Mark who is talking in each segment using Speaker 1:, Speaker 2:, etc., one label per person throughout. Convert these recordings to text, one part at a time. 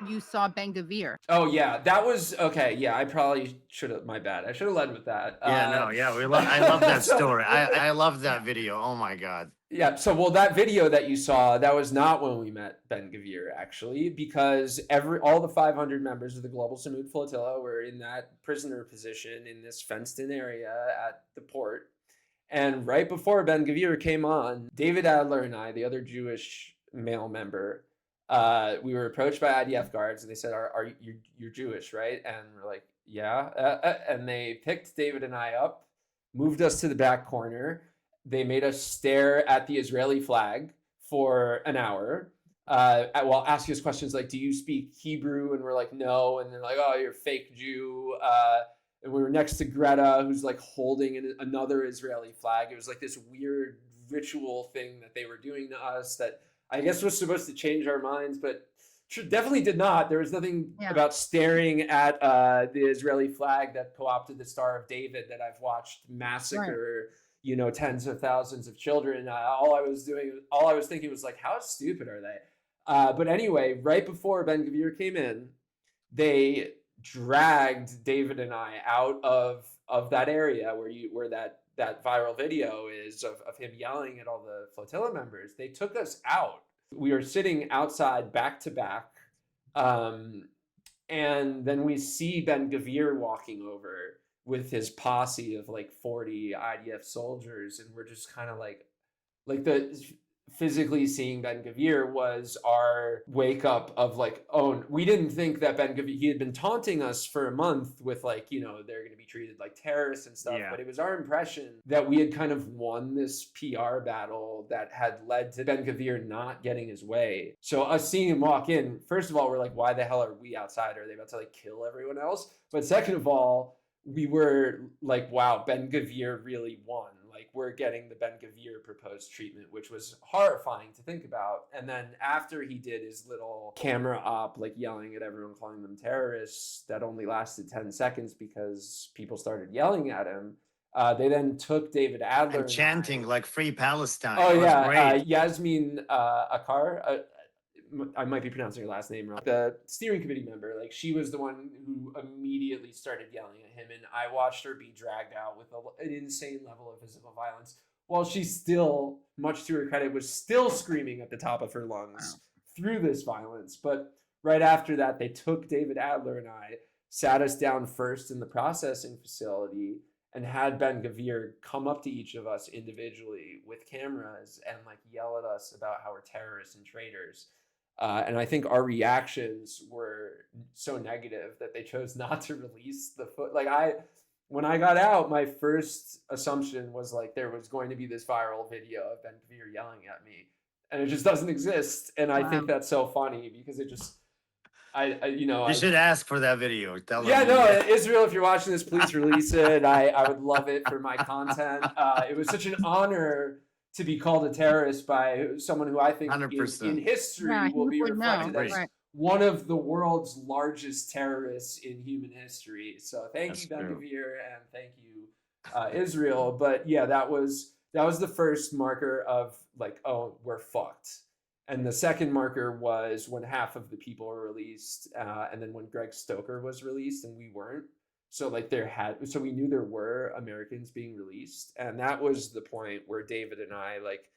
Speaker 1: you saw Ben-Gvir.
Speaker 2: Oh yeah, that was okay. Yeah, I probably should have. My bad. I should have led with that.
Speaker 3: Yeah, no, yeah, I love that
Speaker 2: So,
Speaker 3: story. I love that video. Oh my God.
Speaker 2: yeah. So, well, that video that you saw, that was not when we met Ben-Gvir, actually, because all the 500 members of the Global Samud Flotilla were in that prisoner position in this fenced-in area at the port. And right before Ben-Gvir came on, David Adler and I, the other Jewish male member, we were approached by IDF guards, and they said, "Are you're Jewish, right?" And we're like, "Yeah." And they picked David and I up, moved us to the back corner. They made us stare at the Israeli flag for an hour, while asking us questions like, "Do you speak Hebrew?" And we're like, "No." And they're like, "Oh, you're a fake Jew." And we were next to Greta, who's like holding another Israeli flag. It was like this weird ritual thing that they were doing to us that I guess was supposed to change our minds, but definitely did not. There was nothing about staring at the Israeli flag that co-opted the Star of David that I've watched massacre, tens of thousands of children. All I was thinking was like, how stupid are they? But anyway, right before Ben-Gvir came in, they dragged David and I out of that area where that viral video is of him yelling at all the flotilla members. They took us out. We were sitting outside back to back. And then we see Ben-Gvir walking over with his posse of like 40 IDF soldiers. And we're just kind of like physically seeing Ben-Gvir was our wake up of like, oh, we didn't think that Ben-Gvir, he had been taunting us for a month with like, they're going to be treated like terrorists and stuff. Yeah. But it was our impression that we had kind of won this PR battle that had led to Ben-Gvir not getting his way. So us seeing him walk in, first of all, we're like, why the hell are we outside? Are they about to like kill everyone else? But second of all, we were like, wow, Ben-Gvir really won. Like, we're getting the Ben-Gvir proposed treatment, which was horrifying to think about. And then after he did his little camera op, like yelling at everyone, calling them terrorists, that only lasted 10 seconds because people started yelling at him. They then took David Adler
Speaker 3: and chanting like "Free Palestine."
Speaker 2: Oh yeah, Yasmine Acar. I might be pronouncing her last name wrong. The steering committee member, like she was the one who immediately started yelling at him, and I watched her be dragged out with an insane level of physical violence, while she still, much to her credit, was still screaming at the top of her lungs through this violence. But right after that, they took David Adler and I, sat us down first in the processing facility, and had Ben-Gvir come up to each of us individually with cameras and like yell at us about how we're terrorists and traitors. And I think our reactions were so negative that they chose not to release the when I got out, my first assumption was like there was going to be this viral video of Ben-Gvir yelling at me, and it just doesn't exist. And I think that's so funny because it just,
Speaker 3: you should ask for that video.
Speaker 2: Israel, if you're watching this, please release it. I would love it for my content. It was such an honor to be called a terrorist by someone who I think in history will be reflected as one of the world's largest terrorists in human history. So thank you, Ben-Gvir, and thank you, Israel. But yeah, that was the first marker of like, oh, we're fucked. And the second marker was when half of the people were released, and then when Greg Stoker was released and we weren't. So like so we knew there were Americans being released. And that was the point where David and I, like,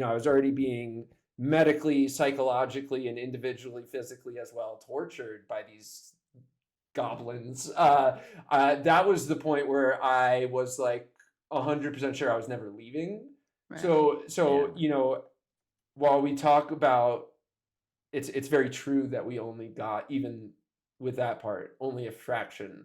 Speaker 2: I was already being medically, psychologically, and individually, physically as well, tortured by these goblins. That was the point where I was like 100% sure I was never leaving. Right. So while we talk about, it's very true that we only got, even with that part, only a fraction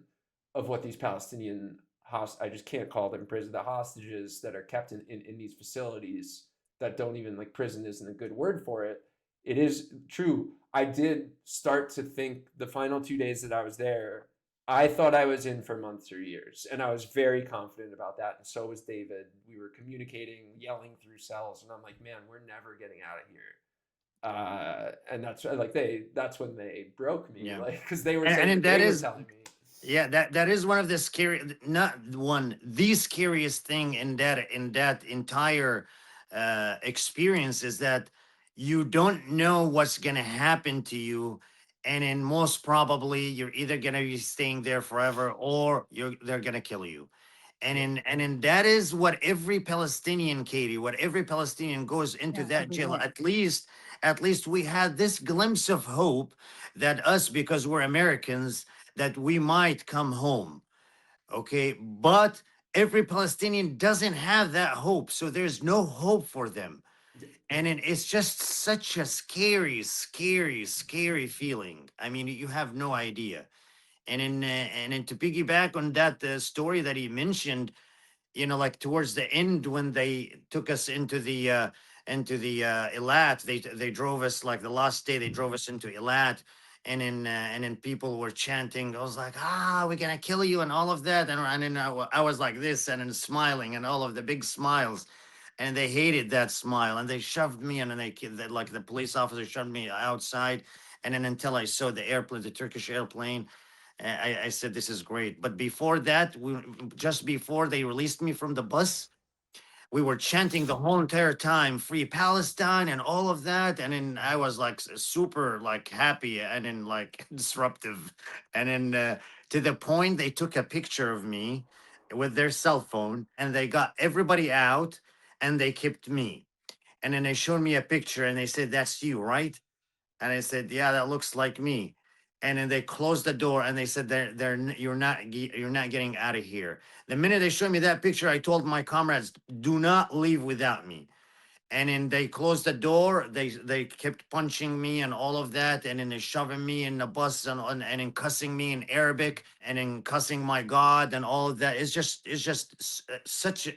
Speaker 2: of what these Palestinian I just can't call them prison, the hostages that are kept in these facilities that don't even, like, prison isn't a good word for it. It is true. I did start to think the final 2 days that I was there, I thought I was in for months or years, and I was very confident about that. And so was David. We were communicating, yelling through cells, and I'm like, man, we're never getting out of here. And that's when they broke me, because they were saying, telling me.
Speaker 3: Yeah, that is one of the the scariest thing in that entire experience is that you don't know what's going to happen to you and then most probably you're either going to be staying there forever or they're going to kill you. And that is what every Palestinian, Katie, what every Palestinian goes into that jail. At least we had this glimpse of hope that us, because we're Americans, that we might come home. Okay, but every Palestinian doesn't have that hope, so there's no hope for them. And it's just such a scary, scary, scary feeling. I mean, you have no idea. And then to piggyback on that story that he mentioned, like towards the end when they took us into the Eilat, they drove us, like the last day they drove us into Eilat, and then people were chanting. I was like, we're gonna kill you and all of that, and then I was like this and then smiling and all of the big smiles, and they hated that smile and they shoved me, and then like the police officer shoved me outside, and then until I saw the airplane, the Turkish airplane, I said, this is great. But before that, just before they released me from the bus, we were chanting the whole entire time, free Palestine and all of that. And then I was like super like happy and then like disruptive. And then to the point they took a picture of me with their cell phone and they got everybody out and they kept me. And then they showed me a picture and they said, that's you, right? And I said, yeah, that looks like me. And then they closed the door and they said, you're not getting out of here. The minute they showed me that picture, I told my comrades, do not leave without me. And then they closed the door. They kept punching me and all of that, and then they shoving me in the bus and then cussing me in Arabic and then cussing my God and all of that. It's just such a,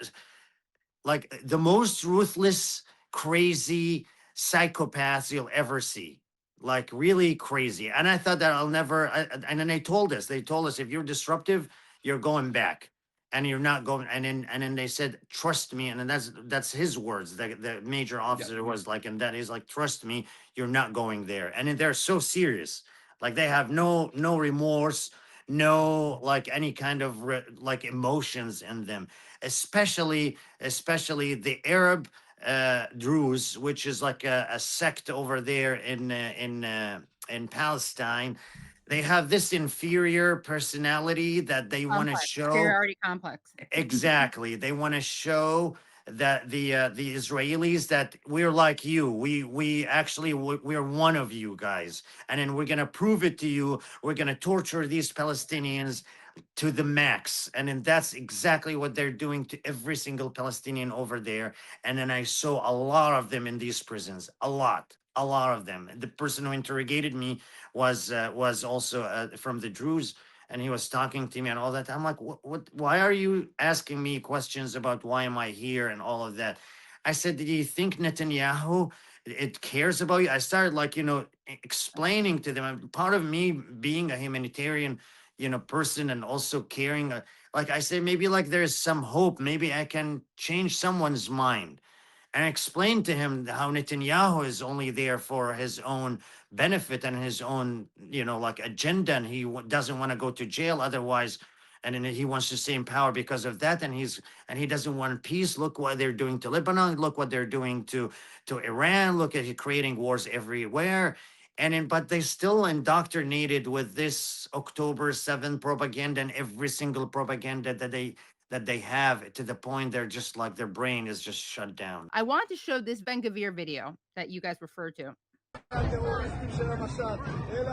Speaker 3: like the most ruthless, crazy psychopaths you'll ever see. Like really crazy. And I thought that and then they told us, if you're disruptive, you're going back and you're not going. And then they said, trust me. And then that's his words. The major officer was like, and that is like, trust me, you're not going there. And then they're so serious. Like they have no remorse, no like any kind of like emotions in them, especially the Arab Druze, which is like a sect over there in Palestine. They have this inferior personality that they want to show.
Speaker 1: Superiority complex.
Speaker 3: Exactly, they want to show that the Israelis, that we're like you. We actually we're one of you guys, and then we're gonna prove it to you. We're gonna torture these Palestinians to the max. And then that's exactly what they're doing to every single Palestinian over there. And then I saw a lot of them in these prisons, a lot of them. The person who interrogated me was also from the Druze, and he was talking to me and all that. I'm like, why are you asking me questions about why am I here and all of that? I said, do you think Netanyahu it cares about you? I started like, explaining to them. Part of me being a humanitarian, person, and also caring, like I say, maybe like there's some hope, maybe I can change someone's mind. And I explained to him how Netanyahu is only there for his own benefit and his own, like agenda, and he doesn't want to go to jail otherwise, and then he wants to stay in power because of that, and he doesn't want peace. Look what they're doing to Lebanon, look what they're doing to Iran, look at creating wars everywhere. But they still indoctrinated with this October 7th propaganda and every single propaganda that they have, to the point they're just like their brain is just shut down.
Speaker 1: I want to show this Ben-Gvir video that you guys referred to.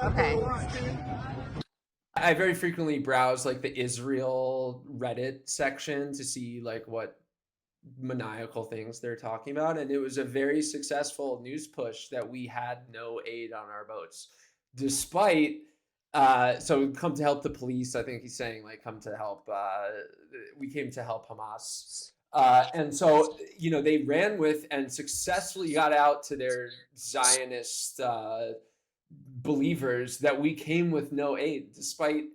Speaker 1: Okay.
Speaker 2: I very frequently browse like the Israel Reddit section to see like what maniacal things they're talking about, and it was a very successful news push that we had no aid on our boats, despite so come to help the police. I think he's saying like come to help. We came to help Hamas, and so they ran with and successfully got out to their Zionist believers that we came with no aid, despite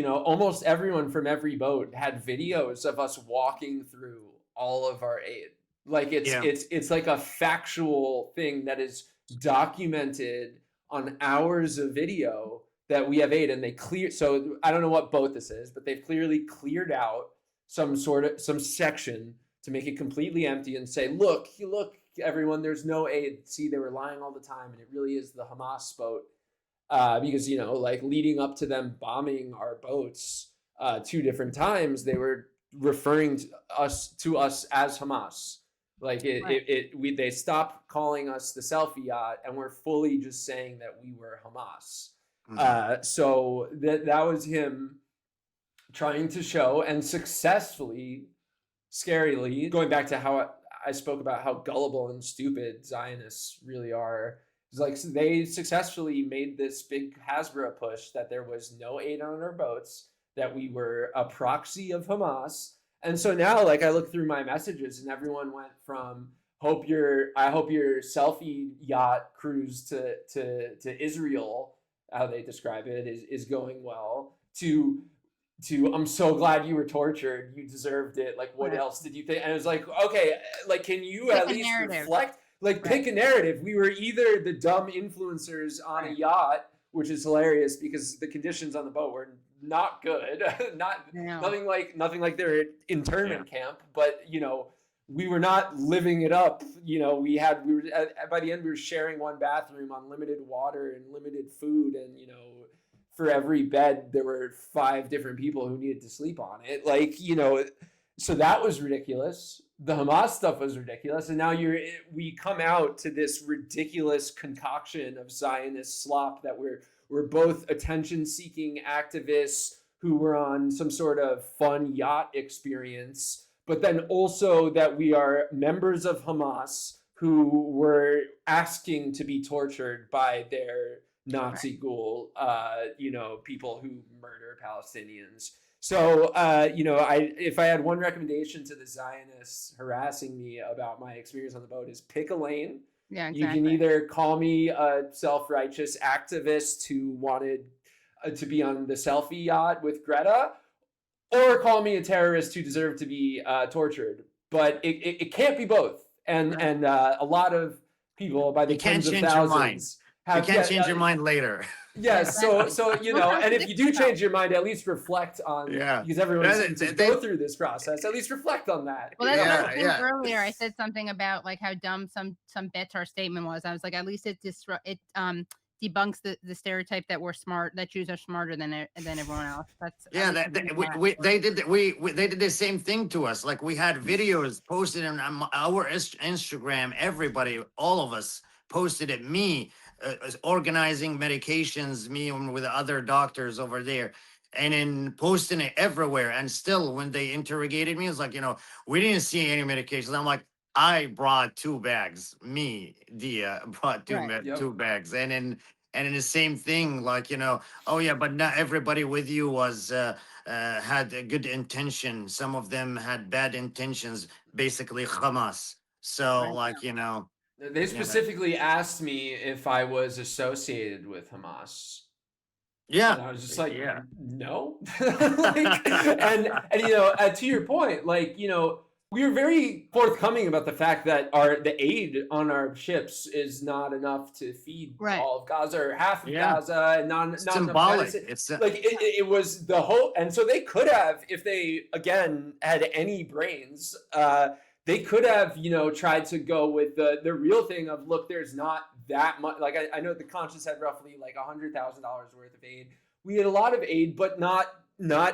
Speaker 2: almost everyone from every boat had videos of us walking through all of our aid. Like it's like a factual thing that is documented on hours of video that we have aid, and they clear. So I don't know what boat this is, but they've clearly cleared out some section to make it completely empty and say, look everyone, there's no aid. See, they were lying all the time, and it really is the Hamas boat. because, you know, like leading up to them bombing our boats 2 different times, they were referring to us as Hamas. Like they stopped calling us the selfie yacht, and we're fully just saying that we were Hamas. So that was him trying to show, and successfully, scarily, going back to how I spoke about how gullible and stupid Zionists really are. It's like they successfully made this big Hasbro push that there was no aid on our boats, that we were a proxy of Hamas. And so now, like, I look through my messages, and everyone went from I hope your selfie yacht cruise to Israel, how they describe it, is going well, to I'm so glad you were tortured, you deserved it, like what else did you think? And it was like, okay, like, can you at least reflect, like, pick a narrative? We were either the dumb influencers on a yacht, which is hilarious because the conditions on the boat were not good, nothing like their internment camp, but, you know, we were not living it up. You know, by the end we were sharing one bathroom on limited water and limited food, and, you know, for every bed there were 5 different people who needed to sleep on it. Like, you know, so that was ridiculous. The Hamas stuff was ridiculous, and now we come out to this ridiculous concoction of Zionist slop that we're both attention-seeking activists who were on some sort of fun yacht experience, but then also that we are members of Hamas who were asking to be tortured by their Nazi ghoul, you know, people who murder Palestinians. So, you know, if I had one recommendation to the Zionists harassing me about my experience on the boat, is pick a lane.
Speaker 1: Yeah, exactly.
Speaker 2: You can either call me a self-righteous activist who wanted to be on the selfie yacht with Greta, or call me a terrorist who deserved to be tortured. But it can't be both. And a lot of people, by the tens of thousands,
Speaker 3: you can't change your mind later.
Speaker 2: Yes, so you know, and if you do change your mind, at least reflect on, because everyone seems to go through this process. At least reflect on that.
Speaker 1: Well, that's what I was saying earlier. I said something about like how dumb some bits our statement was. I was like, at least it debunks the stereotype that we're smart, that Jews are smarter than everyone else. That's
Speaker 3: they did the same thing to us. Like, we had videos posted on our Instagram. Everybody, all of us, posted it. Me organizing medications, me with other doctors over there, and then posting it everywhere. And still, when they interrogated me, it's like, you know, we didn't see any medications. I'm like, I brought 2 bags. Me, Dhiaa, brought 2 bags. And then the same thing, like, you know, oh yeah, but not everybody with you was had a good intention. Some of them had bad intentions, basically Hamas. So like, you know,
Speaker 2: they specifically asked me if I was associated with Hamas.
Speaker 3: Yeah.
Speaker 2: And I was just like, no. Like, and you know, to your point, like, you know, we were very forthcoming about the fact that the aid on our ships is not enough to feed all of Gaza or half of Gaza, and not
Speaker 3: symbolic.
Speaker 2: It's like it was the whole, and so they could have, if they again had any brains, they could have, you know, tried to go with the real thing of, look, there's not that much. Like, I know the Conscience had roughly like $100,000 worth of aid. We had a lot of aid, but not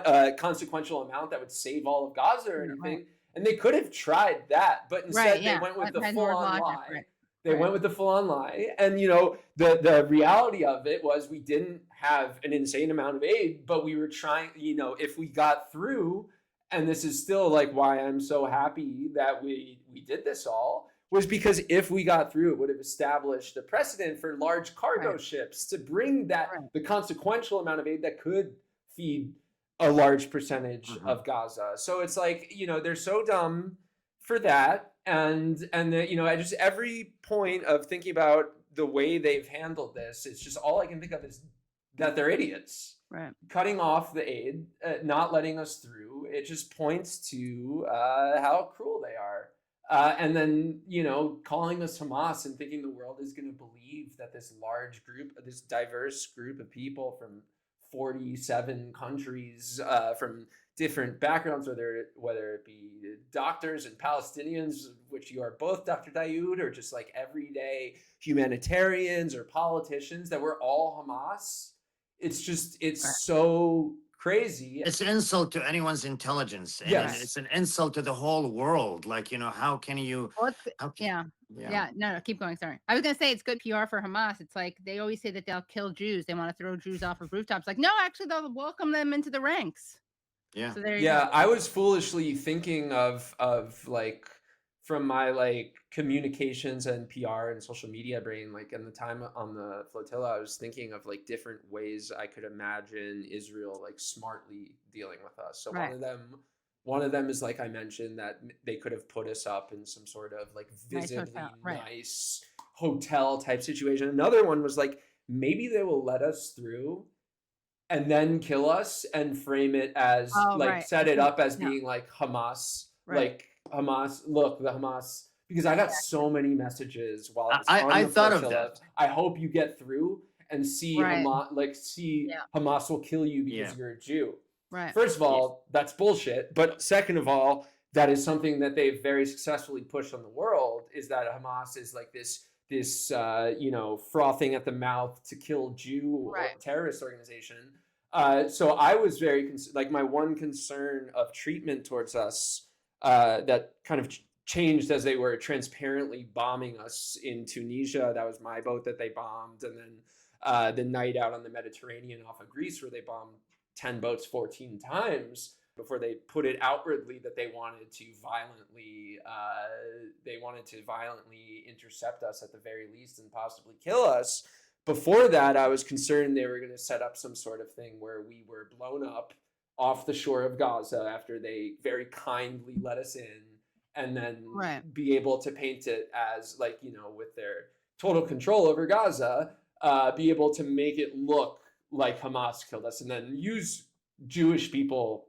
Speaker 2: a consequential amount that would save all of Gaza or anything. And they could have tried that, but instead they went with the full-on lie. They went with the full-on lie. And, you know, the reality of it was we didn't have an insane amount of aid, but we were trying, you know, if we got through, and this is still like why I'm so happy that we did this all, was because if we got through, it would have established a precedent for large cargo ships to bring that the consequential amount of aid that could feed a large percentage of Gaza. So it's like, you know, they're so dumb for that. And you know, I just, every point of thinking about the way they've handled this, it's just all I can think of is that they're idiots. Cutting off the aid, not letting us through. It just points to how cruel they are. And then, you know, calling us Hamas and thinking the world is going to believe that this large group, this diverse group of people from 47 countries from different backgrounds, whether it be doctors and Palestinians, which you are both, Dr. Daoud, or just like everyday humanitarians or politicians, that we're all Hamas. It's so crazy.
Speaker 3: It's an insult to anyone's intelligence, and it's an insult to the whole world. Like, how can you?
Speaker 1: No, keep going. Sorry, I was gonna say it's good PR for Hamas. It's like they always say that they'll kill Jews. They want to throw Jews off of rooftops. Like, no, actually, they'll welcome them into the ranks.
Speaker 3: Yeah.
Speaker 1: So there you go.
Speaker 2: I was foolishly thinking of like, from my like communications and PR and social media brain, like in the time on the flotilla, I was thinking of like different ways I could imagine Israel like smartly dealing with us. So one of them is, like I mentioned, that they could have put us up in some sort of like visibly nice hotel type situation. Another one was like, maybe they will let us through and then kill us and frame it as set it up as being like Hamas, like Hamas, look, the Hamas, because I got so many messages while
Speaker 3: I thought of that.
Speaker 2: I hope you get through and see Hamas, Hamas will kill you because you're a Jew.
Speaker 1: Right.
Speaker 2: First of all, that's bullshit. But second of all, that is something that they've very successfully pushed on the world, is that Hamas is like this frothing at the mouth to kill Jew terrorist organization. So I was very my one concern of treatment towards us that kind of changed as they were transparently bombing us in Tunisia. That was my boat that they bombed, and then the night out on the Mediterranean off of Greece, where they bombed 10 boats 14 times before they put it outwardly that they wanted to violently intercept us at the very least and possibly kill us. Before that, I was concerned they were going to set up some sort of thing where we were blown up off the shore of Gaza after they very kindly let us in, and then be able to paint it as like, with their total control over Gaza, be able to make it look like Hamas killed us, and then use Jewish people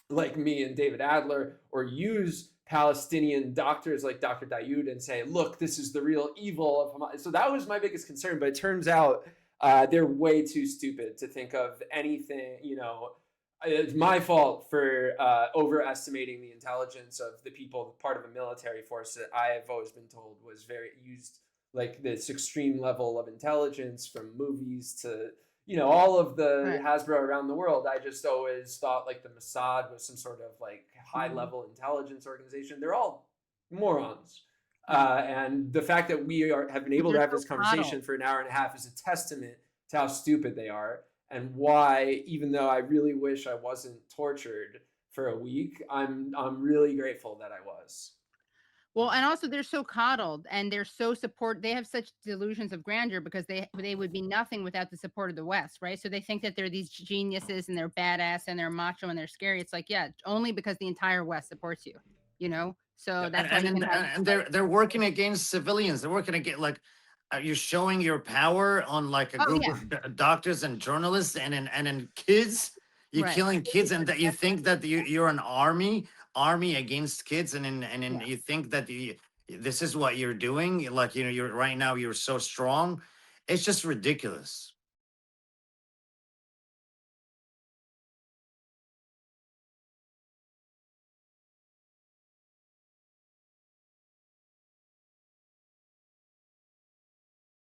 Speaker 2: like me and David Adler, or use Palestinian doctors like Dr. Daoud and say, look, this is the real evil of Hamas. So that was my biggest concern, but it turns out they're way too stupid to think of anything, It's my fault for overestimating the intelligence of the people, part of a military force that I have always been told was used like this extreme level of intelligence, from movies to all of the Hasbro around the world. I just always thought like the Mossad was some sort of like high level intelligence organization. They're all morons. And the fact that we have been able to have this conversation for an hour and a half is a testament to how stupid they are, and why, even though I really wish I wasn't tortured for a week, I'm really grateful that I was.
Speaker 1: Well, and also they're so coddled, and they're so they have such delusions of grandeur, because they would be nothing without the support of the West, right? So they think that they're these geniuses and they're badass and they're macho and they're scary. It's like, only because the entire West supports you, So that's
Speaker 3: and they're working against civilians. They're working against, like, you're showing your power on like a group of doctors and journalists, and then kids. You're killing kids, and that you think that you're an army against kids, and then you think that this is what you're doing. Like, you're right now, you're so strong. It's just ridiculous.